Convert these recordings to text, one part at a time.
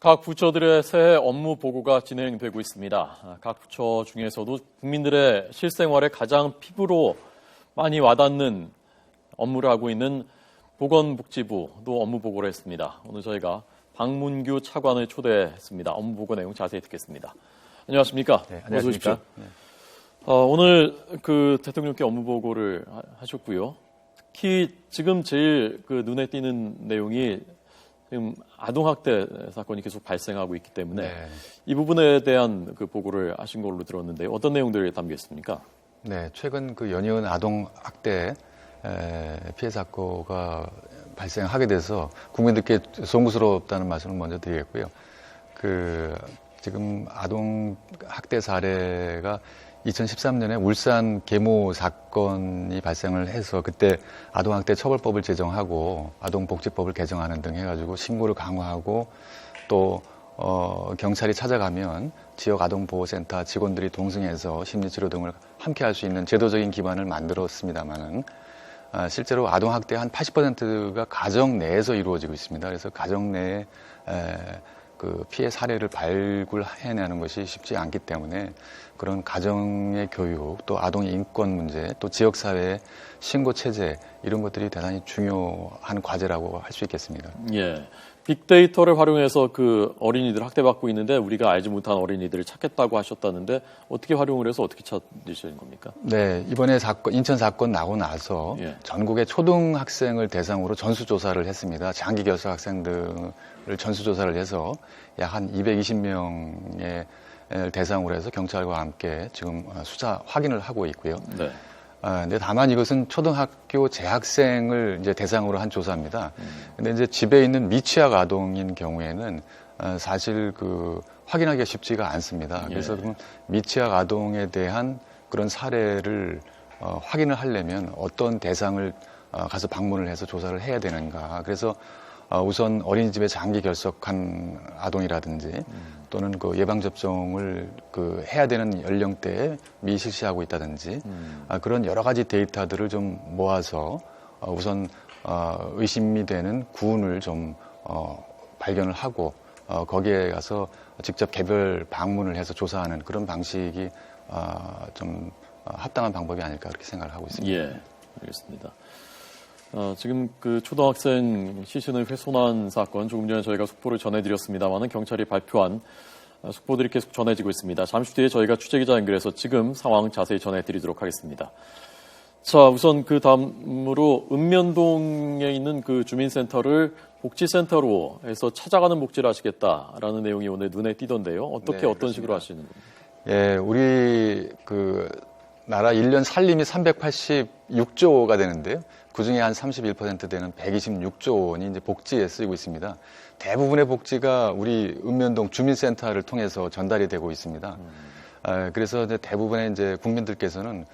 각 부처들의 새해 업무 보고가 진행되고 있습니다. 각 부처 중에서도 국민들의 실생활에 가장 피부로 많이 와닿는 업무를 하고 있는 보건복지부도 업무 보고를 했습니다. 오늘 저희가 박문규 차관을 초대했습니다. 업무 보고 내용 자세히 듣겠습니다. 안녕하십니까? 네, 안녕하십니까? 네. 오늘 그 대통령께 업무 보고를 하셨고요. 특히 지금 제일 그 눈에 띄는 내용이 지금 아동학대 사건이 계속 발생하고 있기 때문에 네. 이 부분에 대한 그 보고를 하신 걸로 들었는데 어떤 내용들이 담겨 있습니까? 네, 최근 그 연이은 아동학대 피해 사고가 발생하게 돼서 국민들께 송구스럽다는 말씀을 먼저 드리겠고요. 지금 아동학대 사례가 2013년에 울산 계모 사건이 발생을 해서 그때 아동학대 처벌법을 제정하고 아동복지법을 개정하는 등 해가지고 신고를 강화하고 또 경찰이 찾아가면 지역 아동보호센터 직원들이 동승해서 심리치료 등을 함께 할 수 있는 제도적인 기반을 만들었습니다만은 실제로 아동학대 한 80%가 가정 내에서 이루어지고 있습니다. 그래서 가정 내에 그 피해 사례를 발굴해내는 것이 쉽지 않기 때문에 그런 가정의 교육, 또 아동의 인권 문제, 또 지역사회의 신고 체제 이런 것들이 대단히 중요한 과제라고 할 수 있겠습니다. 예, 빅데이터를 활용해서 그 어린이들 학대받고 있는데 우리가 알지 못한 어린이들을 찾겠다고 하셨다는데 어떻게 활용을 해서 어떻게 찾으시는 겁니까? 네, 이번에 인천 사건 나고 나서 전국의 초등학생을 대상으로 전수조사를 했습니다. 장기 결석 학생들을 전수조사를 해서 약 한 220명의 대상으로 해서 경찰과 함께 지금 수사 확인을 하고 있고요. 네. 근데 다만 이것은 초등학교 재학생을 이제 대상으로 한 조사입니다. 근데 이제 집에 있는 미취학 아동인 경우에는 사실 확인하기가 쉽지가 않습니다. 그래서 미취학 아동에 대한 그런 사례를 확인을 하려면 어떤 대상을 가서 방문을 해서 조사를 해야 되는가. 그래서 우선 어린이집에 장기 결석한 아동이라든지 또는 그 예방접종을 해야 되는 연령대에 미실시하고 있다든지 그런 여러 가지 데이터들을 좀 모아서 우선 의심이 되는 구운을 좀 발견을 하고 거기에 가서 직접 개별 방문을 해서 조사하는 그런 방식이 좀 합당한 방법이 아닐까 그렇게 생각을 하고 있습니다. 예, 알겠습니다. 지금 그 초등학생 시신을 훼손한 사건 조금 전에 저희가 속보를 전해드렸습니다만은 경찰이 발표한 속보들이 계속 전해지고 있습니다. 잠시 뒤에 저희가 취재기자 연결해서 지금 상황 자세히 전해드리도록 하겠습니다. 자, 우선 그 다음으로 읍면동에 있는 그 주민센터를 복지센터로 해서 찾아가는 복지를 하시겠다라는 내용이 오늘 눈에 띄던데요. 어떻게 네, 어떤 식으로 하시는 겁니까? 예, 우리 나라 1년 살림이 386조가 되는데요. 그 중에 한 31% 되는 126조 원이 이제 복지에 쓰이고 있습니다. 대부분의 복지가 우리 읍면동 주민센터를 통해서 전달이 되고 있습니다. 그래서 이제 대부분의 이제 국민들께서는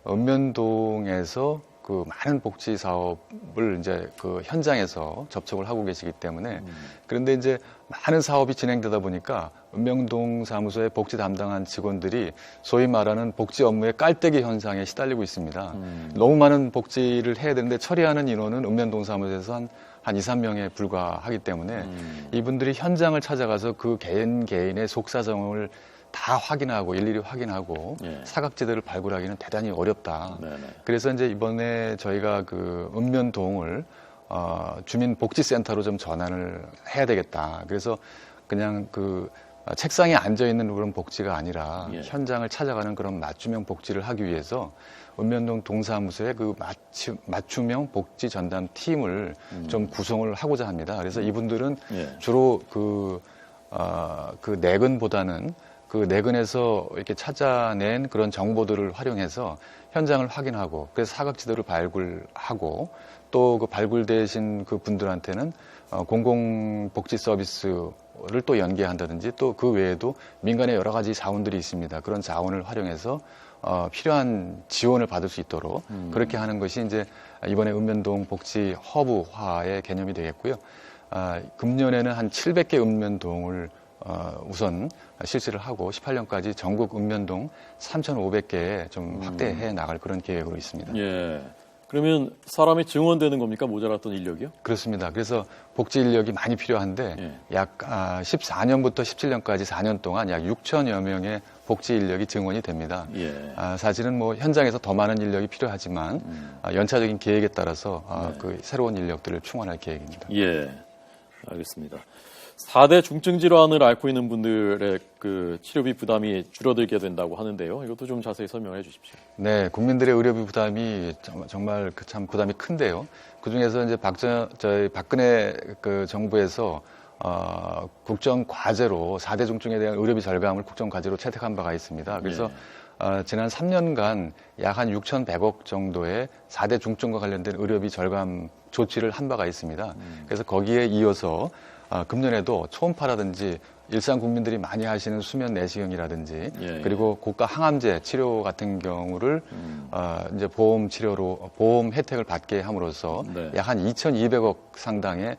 읍면동에서 그 많은 복지 사업을 이제 그 현장에서 접촉을 하고 계시기 때문에 그런데 이제 많은 사업이 진행되다 보니까 읍면동 사무소의 복지 담당한 직원들이 소위 말하는 복지 업무의 깔때기 현상에 시달리고 있습니다. 너무 많은 복지를 해야 되는데 처리하는 인원은 읍면동 사무소에서 한 2, 3명에 불과하기 때문에 이분들이 현장을 찾아가서 그 개인의 속사정을 다 확인하고 일일이 확인하고 사각지대를 발굴하기는 대단히 어렵다. 네네. 그래서 이제 이번에 저희가 그 읍면동을 주민복지센터로 좀 전환을 해야 되겠다. 그래서 그냥 책상에 앉아 있는 그런 복지가 아니라 현장을 찾아가는 그런 맞춤형 복지를 하기 위해서 읍면동 동사무소에 그 맞춤형 복지 전담 팀을 좀 구성을 하고자 합니다. 그래서 이분들은 주로 내근보다는 그 내근에서 이렇게 찾아낸 그런 정보들을 활용해서 현장을 확인하고 그래서 사각지대를 발굴하고 또 그 발굴되신 그 분들한테는 공공복지 서비스를 또 연계한다든지 또 그 외에도 민간의 여러 가지 자원들이 있습니다. 그런 자원을 활용해서 필요한 지원을 받을 수 있도록 그렇게 하는 것이 이제 이번에 읍면동 복지 허브화의 개념이 되겠고요. 금년에는 한 700개 읍면동을 우선 실시를 하고 18년까지 전국 읍면동 3,500개에 좀 확대해 나갈 그런 계획으로 있습니다. 예. 그러면 사람이 증원되는 겁니까? 모자랐던 인력이요? 그렇습니다. 그래서 복지 인력이 많이 필요한데 예. 약 14년부터 17년까지 4년 동안 약 6천여 명의 복지 인력이 증원이 됩니다. 예. 사실은 뭐 현장에서 더 많은 인력이 필요하지만 연차적인 계획에 따라서 네. 그 새로운 인력들을 충원할 계획입니다. 예. 알겠습니다. 4대 중증 질환을 앓고 있는 분들의 그 치료비 부담이 줄어들게 된다고 하는데요. 이것도 좀 자세히 설명해 주십시오. 네, 국민들의 의료비 부담이 정말 참 부담이 큰데요. 그 중에서 이제 저희 박근혜 그 정부에서 국정 과제로 4대 중증에 대한 의료비 절감을 국정 과제로 채택한 바가 있습니다. 그래서 지난 3년간 약 한 6,100억 정도의 4대 중증과 관련된 의료비 절감 조치를 한 바가 있습니다. 그래서 거기에 이어서 금년에도 초음파라든지 일상 국민들이 많이 하시는 수면 내시경이라든지 예. 그리고 고가 항암제 치료 같은 경우를 이제 보험 치료로 보험 혜택을 받게 함으로써 네. 약 한 2,200억 상당의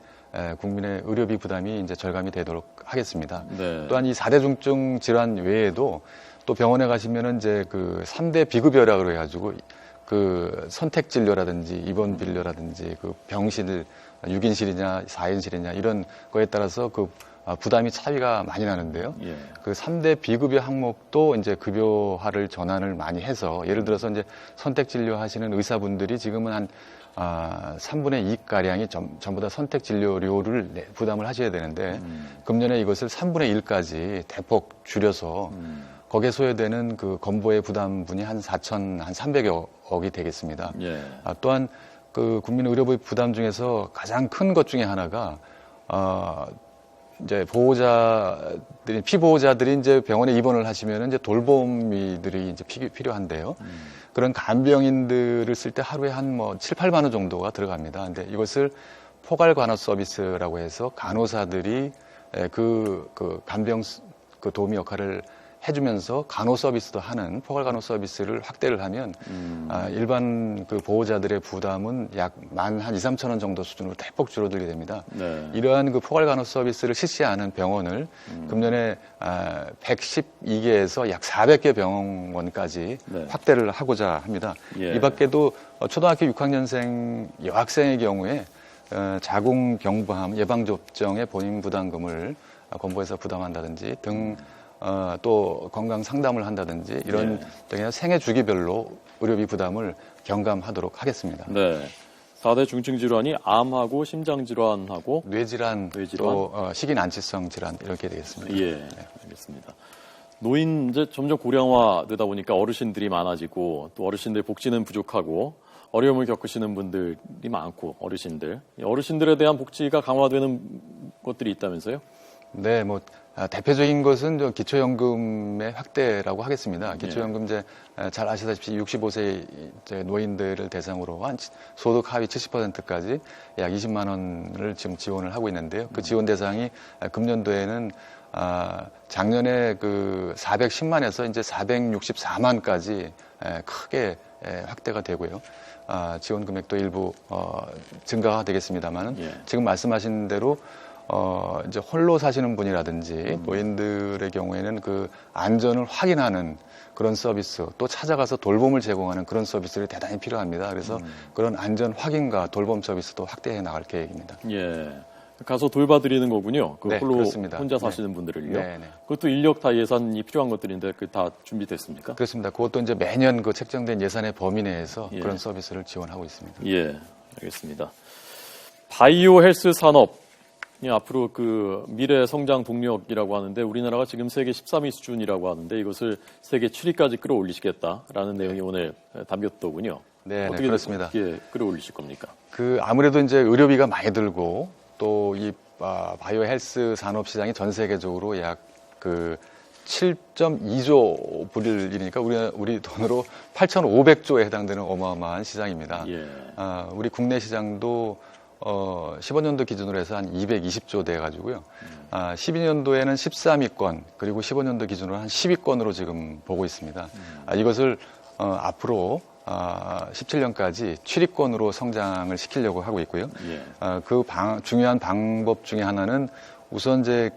국민의 의료비 부담이 이제 절감이 되도록 하겠습니다. 네. 또한 이 4대 중증 질환 외에도 또 병원에 가시면은 이제 그 3대 비급여라고 해가지고 그 선택 진료라든지 입원 진료라든지 그 병실 6인실이냐 4인실이냐 이런 거에 따라서 그 부담이 차이가 많이 나는데요. 예. 그 3대 비급여 항목도 이제 급여화를 전환을 많이 해서 예를 들어서 이제 선택 진료 하시는 의사분들이 지금은 한 3분의 2가량이 전부 다 선택 진료료를 부담을 하셔야 되는데 금년에 이것을 3분의 1까지 대폭 줄여서 거기에 소요되는 그 건보의 부담분이 한 4,300여억이 되겠습니다. 예. 또한 그 국민 의료비 부담 중에서 가장 큰 것 중에 하나가 이제 피보호자들이 이제 병원에 입원을 하시면 이제 돌보미들이 이제 필요한데요. 그런 간병인들을 쓸 때 하루에 한 뭐 7, 8만 원 정도가 들어갑니다. 근데 이것을 포괄 간호 서비스라고 해서 간호사들이 그 간병 그 도우미 역할을 해주면서 간호 서비스도 하는 포괄 간호 서비스를 확대를 하면 일반 그 보호자들의 부담은 약 만 한 2, 3천 원 정도 수준으로 대폭 줄어들게 됩니다. 네. 이러한 그 포괄 간호 서비스를 실시하는 병원을 금년에 112개에서 약 400개 병원까지 네. 확대를 하고자 합니다. 예. 이 밖에도 초등학교 6학년생 여학생의 경우에 자궁경부암 예방접종의 본인 부담금을 건보에서 부담한다든지 등 또 건강 상담을 한다든지 이런 예. 생애 주기별로 의료비 부담을 경감하도록 하겠습니다. 네. 4대 중증 질환이 암하고 심장 질환하고 뇌질환, 뇌질환? 또 식이난치성 질환 이렇게 되겠습니다. 예. 알겠습니다. 노인 이제 점점 고령화되다 보니까 어르신들이 많아지고 또 어르신들 복지는 부족하고 어려움을 겪으시는 분들이 많고 어르신들에 대한 복지가 강화되는 것들이 있다면서요? 네, 뭐 대표적인 것은 기초연금의 확대라고 하겠습니다. 기초연금 이제 잘 아시다시피 65세 이제 노인들을 대상으로 한 소득 하위 70%까지 약 20만 원을 지금 지원을 하고 있는데요. 그 지원 대상이 금년도에는 작년에 그 410만에서 이제 464만까지 크게 확대가 되고요. 지원 금액도 일부 증가가 되겠습니다만은 지금 말씀하신 대로 이제 홀로 사시는 분이라든지 노인들의 경우에는 그 안전을 확인하는 그런 서비스, 또 찾아가서 돌봄을 제공하는 그런 서비스들이 대단히 필요합니다. 그래서 그런 안전 확인과 돌봄 서비스도 확대해 나갈 계획입니다. 예. 가서 돌봐드리는 거군요. 그 네, 홀로 그렇습니다. 혼자 사시는 분들을요. 네, 네. 그것도 인력 다 예산이 필요한 것들인데 그 다 준비됐습니까? 그렇습니다. 그것도 이제 매년 그 책정된 예산의 범위 내에서 예. 그런 서비스를 지원하고 있습니다. 예, 알겠습니다. 바이오 헬스 산업. 앞으로 그 미래 성장 동력이라고 하는데 우리나라가 지금 세계 13위 수준이라고 하는데 이것을 세계 7위까지 끌어올리시겠다라는 내용이 오늘 담겼더군요. 네, 어떻게 그렇습니다. 끌어올리실 겁니까? 그 아무래도 이제 의료비가 많이 들고 또 이 바이오 헬스 산업 시장이 전 세계적으로 약 그 7.2조 불이니까 우리 돈으로 8,500조에 해당되는 어마어마한 시장입니다. 예. 우리 국내 시장도 15년도 기준으로 해서 한 220조 돼 가지고요. 12년도에는 13위권, 그리고 15년도 기준으로 한 10위권으로 지금 보고 있습니다. 이것을 앞으로 17년까지 7위권으로 성장을 시키려고 하고 있고요. 예. 중요한 방법 중에 하나는 우선 이제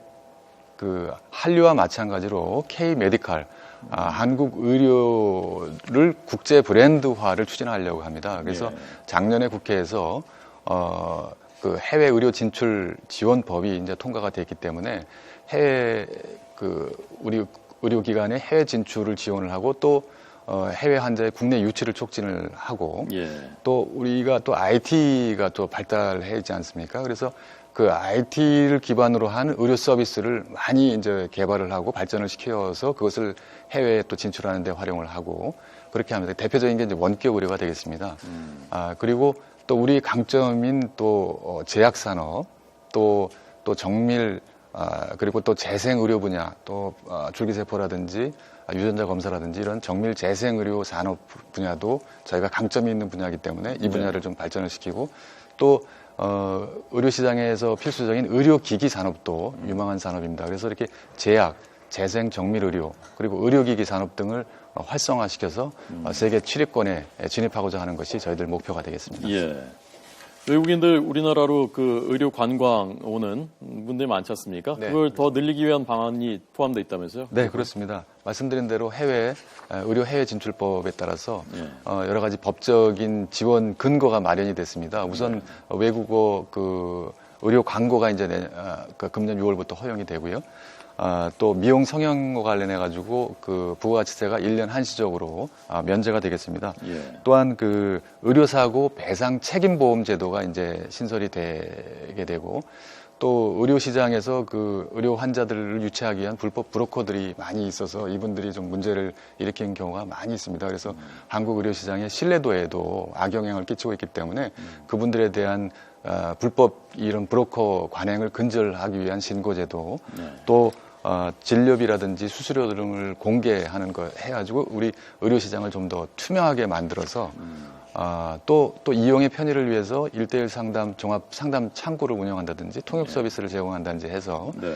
그 한류와 마찬가지로 K-메디칼, 한국 의료를 국제 브랜드화를 추진하려고 합니다. 그래서 예. 작년에 국회에서 그 해외 의료 진출 지원법이 이제 통과가 됐기 때문에 해외 우리 의료기관의 해외 진출을 지원을 하고 또 해외 환자의 국내 유치를 촉진을 하고 예. 또 우리가 또 IT가 또 발달해 있지 않습니까? 그래서 그 IT를 기반으로 한 의료 서비스를 많이 이제 개발을 하고 발전을 시켜서 그것을 해외에 또 진출하는 데 활용을 하고 그렇게 합니다. 대표적인 게 이제 원격 의료가 되겠습니다. 그리고 또 우리 강점인 또 제약 산업 또 정밀 그리고 또 재생 의료 분야 또 줄기세포라든지 유전자 검사라든지 이런 정밀 재생 의료 산업 분야도 저희가 강점이 있는 분야이기 때문에 이 분야를 좀 발전을 시키고 또 의료 시장에서 필수적인 의료기기 산업도 유망한 산업입니다. 그래서 이렇게 제약, 재생 정밀 의료 그리고 의료기기 산업 등을 활성화시켜서 세계 7위권에 진입하고자 하는 것이 저희들 목표가 되겠습니다. 예. 외국인들 우리나라로 그 의료 관광 오는 분들이 많지 않습니까? 네, 그걸 더 늘리기 위한 방안이 포함되어 있다면서요? 네, 그렇습니다. 말씀드린 대로 의료 해외 진출법에 따라서 여러 가지 법적인 지원 근거가 마련이 됐습니다. 우선 외국어 그 의료 광고가 이제 금년 6월부터 허용이 되고요. 또 미용 성형과 관련해 가지고 그 부가가치세가 1년 한시적으로 면제가 되겠습니다. 예. 또한 그 의료사고 배상 책임보험 제도가 이제 신설이 되게 되고 또 의료 시장에서 그 의료 환자들을 유치하기 위한 불법 브로커들이 많이 있어서 이분들이 좀 문제를 일으키는 경우가 많이 있습니다. 그래서 한국 의료 시장의 신뢰도에도 악영향을 끼치고 있기 때문에 그분들에 대한 불법 이런 브로커 관행을 근절하기 위한 신고제도 또 진료비라든지 수수료 등을 공개하는 거 해가지고 우리 의료 시장을 좀 더 투명하게 만들어서 또 이용의 편의를 위해서 1:1 상담 종합 상담 창구를 운영한다든지 통역 서비스를 제공한다든지 해서 네.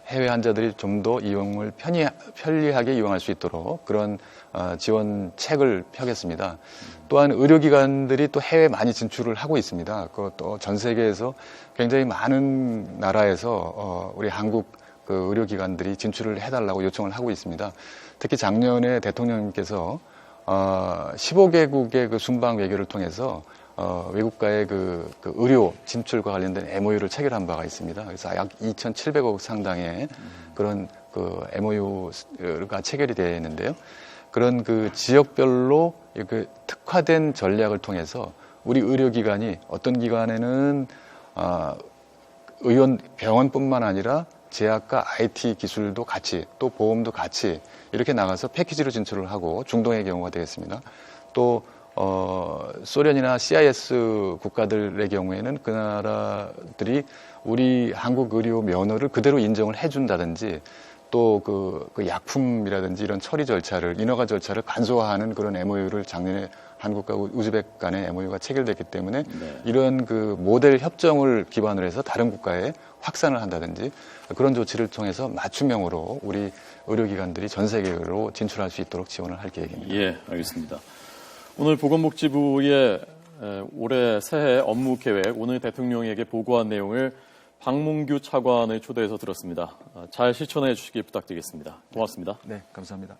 해외 환자들이 좀 더 이용을 편리하게 이용할 수 있도록 그런 지원책을 펴겠습니다. 또한 의료기관들이 또 해외 많이 진출을 하고 있습니다. 또 전 세계에서 굉장히 많은 나라에서 우리 한국 그 의료기관들이 진출을 해달라고 요청을 하고 있습니다. 특히 작년에 대통령님께서 15개국의 그 순방 외교를 통해서 외국과의 그 의료 진출과 관련된 MOU를 체결한 바가 있습니다. 그래서 약 2,700억 상당의 그런 그 MOU가 체결이 되어 있는데요. 그런 그 지역별로 그 특화된 전략을 통해서 우리 의료기관이 어떤 기관에는 병원뿐만 아니라 제약과 IT 기술도 같이 또 보험도 같이 이렇게 나가서 패키지로 진출을 하고 중동의 경우가 되겠습니다. 또 소련이나 CIS 국가들의 경우에는 그 나라들이 우리 한국 의료 면허를 그대로 인정을 해준다든지 또 그 약품이라든지 이런 처리 절차를 인허가 절차를 간소화하는 그런 MOU를 작년에 한국과 우즈벡 간의 MOU가 체결됐기 때문에 이런 그 모델 협정을 기반으로 해서 다른 국가에 확산을 한다든지 그런 조치를 통해서 맞춤형으로 우리 의료기관들이 전 세계로 진출할 수 있도록 지원을 할 계획입니다. 예, 알겠습니다. 오늘 보건복지부의 올해 새해 업무 계획, 오늘 대통령에게 보고한 내용을 박문규 차관을 초대해서 들었습니다. 잘 실천해 주시길 부탁드리겠습니다. 고맙습니다. 네, 감사합니다.